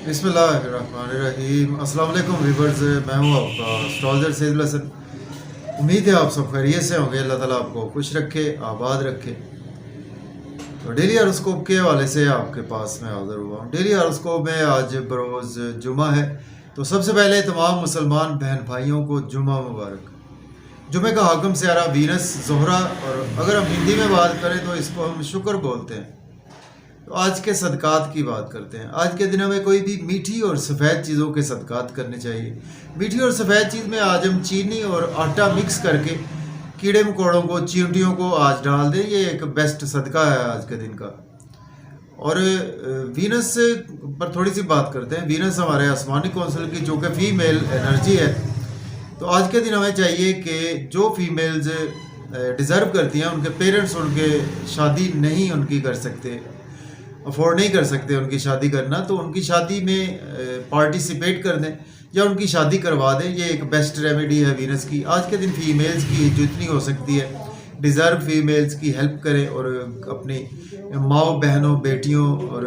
बिस्मिल्लाहिर्रहमानिर्रहीम। अस्सलाम वालेकुम व्यूअर्स, मैं हूँ आपका एस्ट्रोलॉजर सैयदुल हसन। उम्मीद है आप सब खैरियत से होंगे। अल्लाह ताला आपको खुश रखे, आबाद रखे। तो डेली हॉरोस्कोप के हवाले से आपके पास मैं हाज़िर हुआ हूँ। डेली हॉरोस्कोप में आज बरोज़ जुमा है, तो सबसे पहले तमाम मुसलमान बहन भाइयों को जुमा मुबारक। जुमे का हाकम सियारा वीनस ज़ोहरा, और अगर हम हिंदी में बात करें तो इसको हम शुक्र बोलते हैं। तो आज के सदक़ात की बात करते हैं। आज के दिनों में कोई भी मीठी और सफ़ेद चीज़ों के सदक़ात करने चाहिए। मीठी और सफ़ेद चीज़ में आज हम चीनी और आटा मिक्स करके कीड़े मकोड़ों को, चींटियों को आज डाल दें। ये एक बेस्ट सदका है आज के दिन का। और वीनस पर थोड़ी सी बात करते हैं। वीनस हमारे आसमानी कौंसिल की जो कि फ़ीमेल एनर्जी है। तो आज के दिन हमें चाहिए कि जो फीमेल्स डिज़र्व करती हैं, उनके पेरेंट्स उनके शादी नहीं उनकी कर सकते, अफोर्ड नहीं कर सकते उनकी शादी करना, तो उनकी शादी में पार्टिसिपेट कर दें या उनकी शादी करवा दें। ये एक बेस्ट रेमेडी है वीनस की। आज के दिन फीमेल्स की जितनी हो सकती है डिज़र्व फीमेल्स की हेल्प करें, और अपनी माओ, बहनों, बेटियों और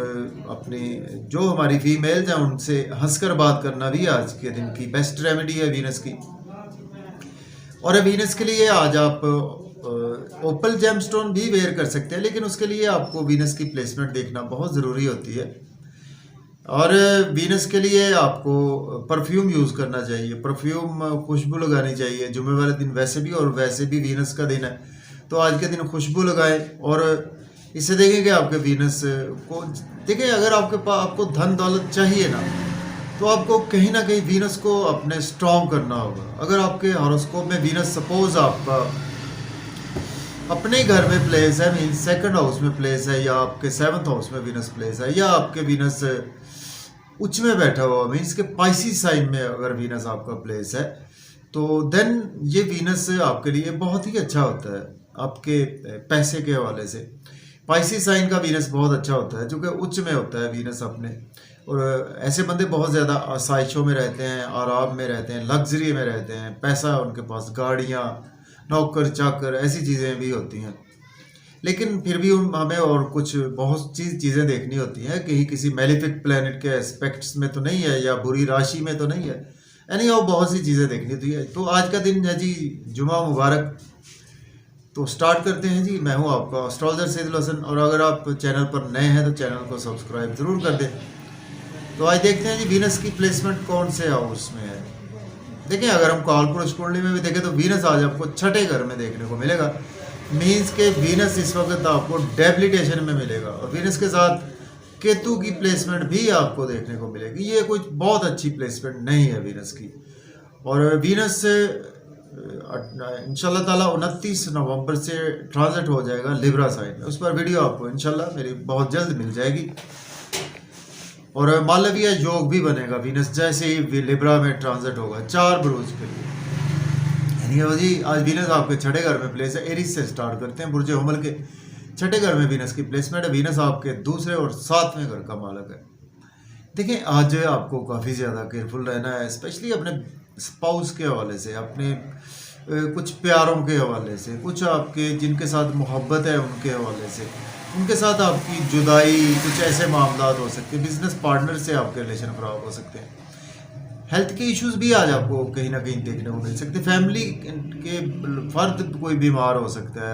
अपनी जो हमारी फीमेल्स हैं उनसे हंसकर बात करना भी आज के दिन की बेस्ट रेमेडी है वीनस की। और वीनस के लिए आज आप ओपल जेमस्टोन भी वेयर कर सकते हैं, लेकिन उसके लिए आपको वीनस की प्लेसमेंट देखना बहुत ज़रूरी होती है। और वीनस के लिए आपको परफ्यूम यूज़ करना चाहिए, परफ्यूम खुशबू लगानी चाहिए जुमे वाले दिन वैसे भी, और वैसे भी वीनस का दिन है तो आज के दिन खुशबू लगाएं। और इससे देखें कि आपके वीनस को देखें, अगर आपको धन दौलत चाहिए ना, तो आपको कहीं ना कहीं वीनस को अपने स्ट्रॉन्ग करना होगा। अगर आपके हॉरोस्कोप में वीनस सपोज आपका अपने घर में प्लेस है, मीन सेकंड हाउस में प्लेस है, या आपके 7th हाउस में वीनस प्लेस है, या आपके वीनस उच्च में बैठा हुआ मीन्स के पाइसिस साइन में अगर वीनस आपका प्लेस है, तो देन ये वीनस आपके लिए बहुत ही अच्छा होता है आपके पैसे के हवाले से। पाइसिस साइन का वीनस बहुत अच्छा होता है, जो कि उच्च में होता है वीनस अपने। और ऐसे बंदे बहुत ज़्यादा आसाइशों में रहते हैं, आराम में रहते हैं, लग्जरी में रहते हैं, पैसा उनके पास, गाड़ियाँ, नौकर चाकर, ऐसी चीज़ें भी होती हैं। लेकिन फिर भी हमें और कुछ बहुत चीज़ें देखनी होती हैं कि किसी मेलिफिक प्लैनेट के एस्पेक्ट्स में तो नहीं है, या बुरी राशि में तो नहीं है, यानी और बहुत सी चीज़ें देखनी होती है। तो आज का दिन है जी जुमा मुबारक। तो स्टार्ट करते हैं जी। मैं हूँ आपका एस्ट्रोलॉजर सैयदुल हसन, और अगर आप चैनल पर नए हैं तो चैनल को सब्सक्राइब ज़रूर कर दें। तो आज देखते हैं जी वीनस की प्लेसमेंट कौन से हाउस में है। देखिए, अगर हम कालपुरुष कुंडली में भी देखें तो वीनस आज आपको छठे घर में देखने को मिलेगा। मीन्स के वीनस इस वक्त आपको डेबिलिटेशन में मिलेगा, और वीनस के साथ केतु की प्लेसमेंट भी आपको देखने को मिलेगी। ये कुछ बहुत अच्छी प्लेसमेंट नहीं है वीनस की। और वीनस इंशाल्लाह ताला 29 नवंबर से ट्रांजिट हो जाएगा लिब्रा साइन में। उस पर वीडियो आपको इंशाल्लाह मेरी बहुत जल्द मिल जाएगी। और मालवीय योग भी बनेगा वीनस जैसे ही लिब्रा में ट्रांजिट होगा 4 बुर्ज के लिए। यानी जी आज वीनस आपके छठे घर में प्लेस है। एरिस से स्टार्ट करते हैं। बुर्ज हमल के छठे घर में वीनस की प्लेसमेंट है। वीनस आपके दूसरे और 7वें घर का मालक है। देखिए, आज आपको काफ़ी ज़्यादा केयरफुल रहना है, स्पेशली अपने स्पाउस के हवाले से, अपने कुछ प्यारों के हवाले से, कुछ आपके जिनके साथ मोहब्बत है उनके हवाले से, उनके साथ आपकी जुदाई, कुछ ऐसे मामला हो सकते हैं। बिजनेस पार्टनर से आपके रिलेशन खराब हो सकते हैं। हेल्थ के इश्यूज भी आज आपको कहीं ना कहीं देखने को मिल सकते हैं। फैमिली के फर्द कोई बीमार हो सकता है,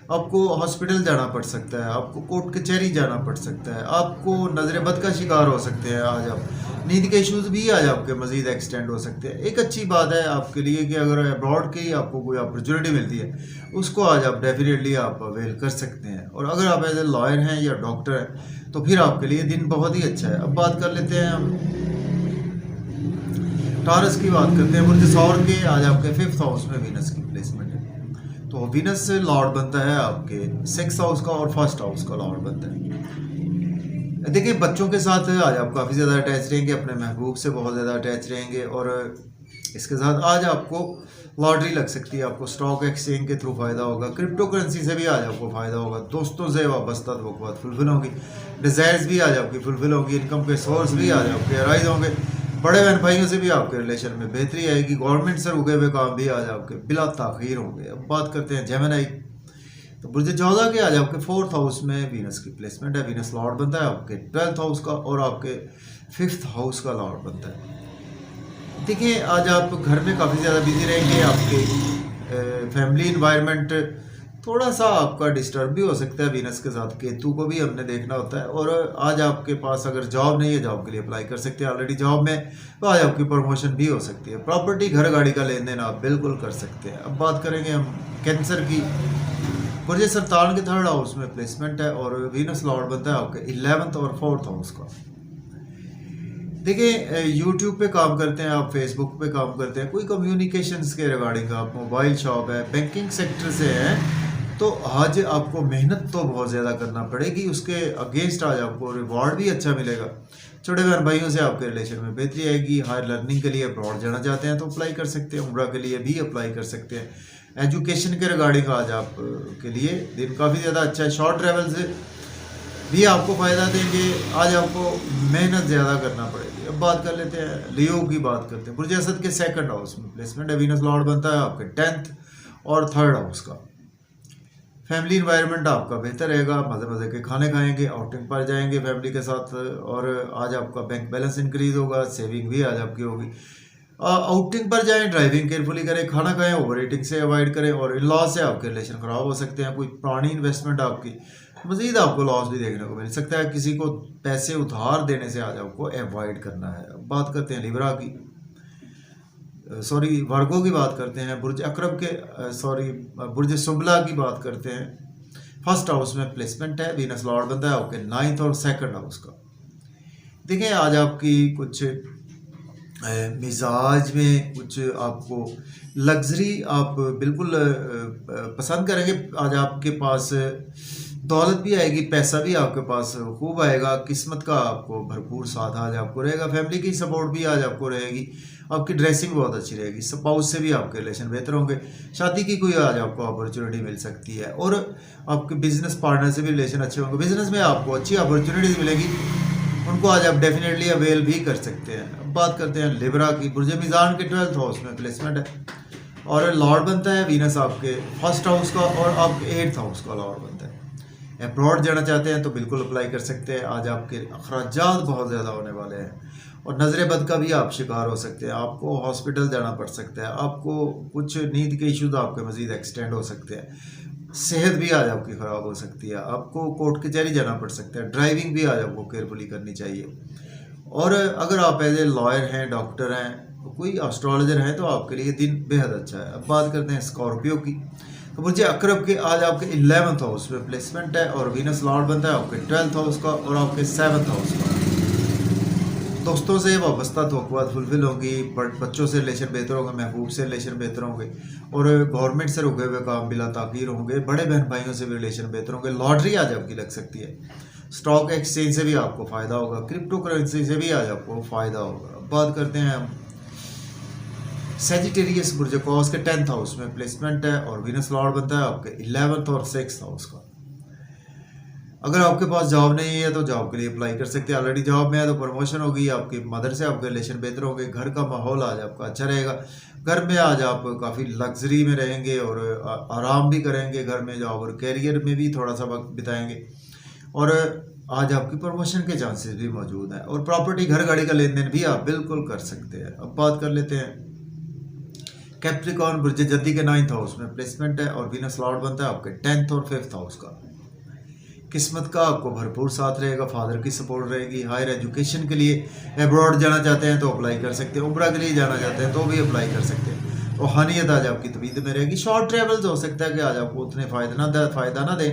आपको हॉस्पिटल जाना पड़ सकता है, आपको कोर्ट कचहरी जाना पड़ सकता है, आपको नजर बद का शिकार हो सकते हैं। आज आप नींद के इश्यूज भी आज आपके मजीद एक्सटेंड हो सकते हैं। एक अच्छी बात है आपके लिए कि अगर अब्रॉड की आपको कोई अपॉर्चुनिटी मिलती है, उसको आज आप डेफिनेटली आप अवेल कर सकते हैं। और अगर आप एज ए लॉयर हैं या डॉक्टर हैं तो फिर आपके लिए दिन बहुत ही अच्छा है। अब बात कर लेते हैं हम टारस की बात करते हैं। बुर्ज सौर के आज आपके 5th हाउस में वीनस की प्लेसमेंट है। तो वीनस से लॉर्ड बनता है आपके 6th हाउस का, और 1st हाउस का लॉर्ड बनता है। देखिए, बच्चों के साथ आज आप काफ़ी ज़्यादा अटैच रहेंगे, अपने महबूब से बहुत ज़्यादा अटैच रहेंगे। और इसके साथ आज आपको लॉटरी लग सकती है, आपको स्टॉक एक्सचेंज के थ्रू फ़ायदा होगा, क्रिप्टो करेंसी से भी आज आपको फ़ायदा होगा, दोस्तों से वाबस्ता वक़्त फुलफिल होगी, डिज़ायर्स भी आज आपकी फुलफिल होगी, इनकम के सोर्स भी आज आपके अराइज होंगे, बड़े बहन भाइयों से भी आपके रिलेशन में बेहतरी आएगी, गवर्नमेंट से रुके हुए काम भी आज आपके बिला ताख़ीर होंगे। अब बात करते हैं जेमिनी। तो बुर्ज जौजा के आज आपके 4th हाउस में वीनस की प्लेसमेंट है। वीनस लॉर्ड बनता है आपके 12th हाउस का और आपके 5th हाउस का लॉर्ड बनता है। देखिए आज आप घर में काफ़ी ज़्यादा बिजी रहेंगे। आपके फैमिली इन्वायरमेंट थोड़ा सा आपका डिस्टर्ब भी हो सकता है। वीनस के साथ केतु को भी हमने देखना होता है। और आज आपके पास अगर जॉब नहीं है, जॉब के लिए अप्लाई कर सकते हैं। ऑलरेडी जॉब में तो आज आपकी प्रमोशन भी हो सकती है। प्रॉपर्टी घर गाड़ी का लेन देन आप बिल्कुल कर सकते हैं। अब बात करेंगे हम कैंसर की। बुर्ज सरतान के 3rd हाउस में प्लेसमेंट है और वीनस लॉर्ड बनता है आपके 11th और 4th हाउस का। देखिए यूट्यूब पे काम करते हैं आप, फेसबुक पे काम करते हैं, कोई कम्युनिकेशंस के रिगार्डिंग आप, मोबाइल शॉप है, बैंकिंग सेक्टर से है, तो आज आपको मेहनत तो बहुत ज़्यादा करना पड़ेगी। उसके अगेंस्ट आज आपको रिवॉर्ड भी अच्छा मिलेगा। छोटे बहन भाइयों से आपके रिलेशन में बेहतरी आएगी। हायर लर्निंग के लिए अब्रॉड जाना चाहते हैं तो अप्लाई कर सकते हैं। उम्रा के लिए भी अप्लाई कर सकते हैं। एजुकेशन के रिगार्डिंग आज आप के लिए दिन काफ़ी ज़्यादा अच्छा है। शॉर्ट ट्रैवल से भी आपको फ़ायदा देंगे। आज आपको मेहनत ज़्यादा करना पड़ेगी। अब बात कर लेते हैं लियो की, बात करते हैं। बुर्ज असद के 2nd हाउस में प्लेसमेंट है। वीनस लॉर्ड बनता है आपके 10th और 3rd हाउस का। फैमिली इन्वायरमेंट आपका बेहतर रहेगा। मज़े मज़े के खाने खाएंगे, आउटिंग पर जाएंगे फैमिली के साथ और आज आपका बैंक बैलेंस इंक्रीज होगा। सेविंग भी आज आपकी होगी। आउटिंग पर जाएं, ड्राइविंग केयरफुली करें, खाना खाएं, ओवर ईटिंग से अवॉइड करें और इन लॉस से आपके रिलेशन ख़राब हो सकते हैं। कोई पुरानी इन्वेस्टमेंट आपकी मज़ीद आपको लॉस भी देखने को मिल सकता है। किसी को पैसे उधार देने से आज आपको अवॉइड करना है। अब बात करते हैं लिब्रा की, वर्गो की बात करते हैं। बुर्ज अकरब के बुर्ज सुंबला की बात करते हैं। 1st हाउस में प्लेसमेंट है। वीनस लॉर्ड बनता है आपके 9th और 2nd हाउस का। देखिए आज आपकी कुछ मिजाज में कुछ आपको लग्जरी आप बिल्कुल पसंद करेंगे। आज आपके पास दौलत भी आएगी, पैसा भी आपके पास खूब आएगा। किस्मत का आपको भरपूर साथ आज आपको रहेगा। फैमिली की सपोर्ट भी आज आपको रहेगी। आपकी ड्रेसिंग बहुत अच्छी रहेगी। स्पाउस से भी आपके रिलेशन बेहतर होंगे। शादी की कोई आज आपको अपॉर्चुनिटी मिल सकती है और आपके बिजनेस पार्टनर से भी रिलेशन अच्छे होंगे। बिजनेस में आपको अच्छी अपॉर्चुनिटीज मिलेगी, उनको आज आप डेफिनेटली अवेल भी कर सकते हैं। अब बात करते हैं लिब्रा की। बुर्ज मीज़ान के 12th हाउस में प्लेसमेंट है और लॉर्ड बनता है वीनस आपके 1st हाउस का और आपके 8th हाउस का लॉर्ड बनता है। अब्रॉड जाना चाहते हैं तो बिल्कुल अप्लाई कर सकते हैं। आज आपके अखराजात बहुत ज़्यादा होने वाले हैं और नज़र बद का भी आप शिकार हो सकते हैं। आपको हॉस्पिटल जाना पड़ सकता है। आपको कुछ नींद के इश्यूज आपके मज़ीद एक्सटेंड हो सकते हैं। सेहत भी आज आपकी ख़राब हो सकती है। आपको कोर्ट कचहरी जाना पड़ सकता है। ड्राइविंग भी आज आपको केयरफुली करनी चाहिए। और अगर आप एज ए लॉयर हैं, डॉक्टर हैं, कोई एस्ट्रोलॉजर हैं तो आपके लिए दिन बेहद अच्छा है। अब बात करते हैं स्कॉर्पियो की। तो बुर्ज अकरब के आज आपके 11th हाउस में प्लेसमेंट है और वीनस लॉर्ड बनता है आपके 12th हाउस का और आपके 7th हाउस का। दोस्तों से वाबस्ता तवक्कुआत फुलफिल होंगी। बच्चों से रिलेशन बेहतर होंगे, महबूब से रिलेशन बेहतर होंगे और गवर्नमेंट से रुके हुए काम बिला ताकीर होंगे। बड़े बहन भाइयों से भी रिलेशन बेहतर होंगे। लॉटरी आज आपकी लग सकती है। स्टॉक एक्सचेंज से भी आपको फ़ायदा होगा। क्रिप्टो करेंसी से भी आज आपको फ़ायदा होगा। अब बात करते हैं हम सेजिटेरियस। बुर्ज कॉस के 10th हाउस में प्लेसमेंट है और वीनस लॉर्ड बनता है आपके 11th और 6th हाउस का। अगर आपके पास जॉब नहीं है तो जॉब के लिए अप्लाई कर सकते हैं। ऑलरेडी जॉब में है तो प्रमोशन होगी। आपकी मदर से आपके रिलेशन बेहतर होंगे। घर का माहौल आज आपका अच्छा रहेगा। घर में आज आप काफ़ी लग्जरी में रहेंगे और आराम भी करेंगे। घर में जॉब और कैरियर में भी थोड़ा सा वक्त बिताएंगे और आज आपकी प्रमोशन के चांसेस भी मौजूद हैं और प्रॉपर्टी घर गाड़ी का लेन देन भी आप बिल्कुल कर सकते हैं। अब बात कर लेते हैं कैप्रिकॉर्न। बुर्ज जद्दी के 9th हाउस में प्लेसमेंट है और वीनस लॉर्ड बनता है आपके 10th और 5th हाउस का। किस्मत का आपको भरपूर साथ रहेगा। फादर की सपोर्ट रहेगी। हायर एजुकेशन के लिए अब्रॉड जाना चाहते हैं तो अप्लाई कर सकते हैं। उम्रा के लिए जाना चाहते हैं तो भी अप्लाई कर सकते हैं। रूहानियत आज आपकी तबीयत में रहेगी। शॉर्ट ट्रैवल्स हो सकता है कि आज आपको उतने फ़ायदा ना दें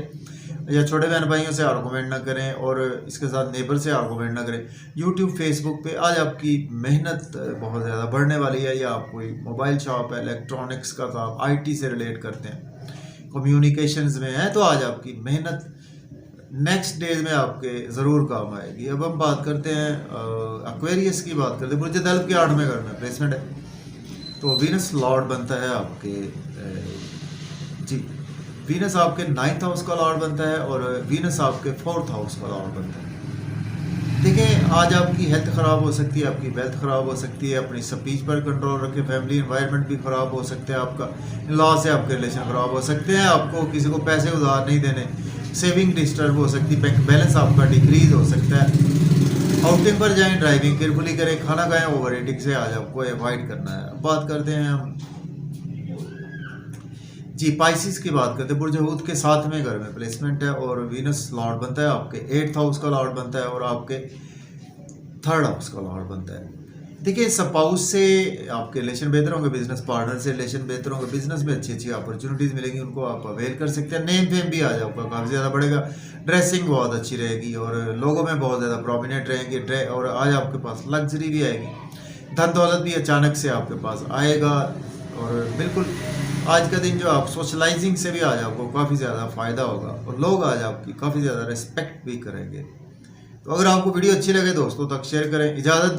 या छोटे बहन भाइयों से आर्गूमेंट ना करें और इसके साथ नेबर से आर्गूमेंट ना करें। यूट्यूब फेसबुक पे आज आपकी मेहनत बहुत ज़्यादा बढ़ने वाली है। या आप कोई मोबाइल शॉप है, इलेक्ट्रॉनिक्स का काम, IT से रिलेट करते हैं, कम्युनिकेशंस में है तो आज आपकी मेहनत नेक्स्ट डेज में आपके ज़रूर काम आएगी। अब हम बात करते हैं एक्वेरियस की बात करते हैं। बुर्ज दल्ब के 8वें घर में प्लेसमेंट है तो वीनस लॉर्ड बनता है आपके वीनस आपके 9th हाउस का लॉर्ड बनता है और वीनस आपके 4th हाउस का लॉर्ड बनता है। देखिए, आज आपकी हेल्थ ख़राब हो सकती है, आपकी वेल्थ ख़राब हो सकती है, अपनी स्पीच पर कंट्रोल रखें, फैमिली इन्वायरमेंट भी ख़राब हो सकता है आपका, लॉ से आपके रिलेशन ख़राब हो सकते हैं, आपको किसी को पैसे उधार नहीं देने, सेविंग डिस्टर्ब हो सकती है, बैंक बैलेंस आपका डिक्रीज हो सकता है। आउटिंग पर जाएं, ड्राइविंग केयरफुली करें, खाना खाएं, ओवर ईटिंग से आज आपको अवॉइड करना है। अब बात करते हैं हम जी पाइसिस की बात करते हैं। बुर्ज हूत के 7वें घर में प्लेसमेंट है और वीनस लॉर्ड बनता है, आपके 8th हाउस का लॉर्ड बनता है और आपके 3rd हाउस का लॉर्ड बनता है। देखिए, स्पाउस से आपके रिलेशन बेहतर होंगे, बिजनेस पार्टनर से रिलेशन बेहतर होंगे, बिजनेस में अच्छी अच्छी अपॉर्चुनिटीज़ मिलेंगी, उनको आप अवेल कर सकते हैं। नेम फेम भी आज आपका काफ़ी ज़्यादा बढ़ेगा, ड्रेसिंग बहुत अच्छी रहेगी और लोगों में बहुत ज़्यादा प्रोमिनेंट रहेंगे, और आज आपके पास लग्जरी भी आएगी, धन दौलत भी अचानक से आपके पास आएगा। और बिल्कुल आज का दिन जो आप सोशलाइजिंग से भी आज आपको काफ़ी ज़्यादा फ़ायदा होगा और लोग आज आपकी काफ़ी ज़्यादा रिस्पेक्ट भी करेंगे। तो अगर आपको वीडियो अच्छी लगे दोस्तों तक शेयर करें। इजाज़त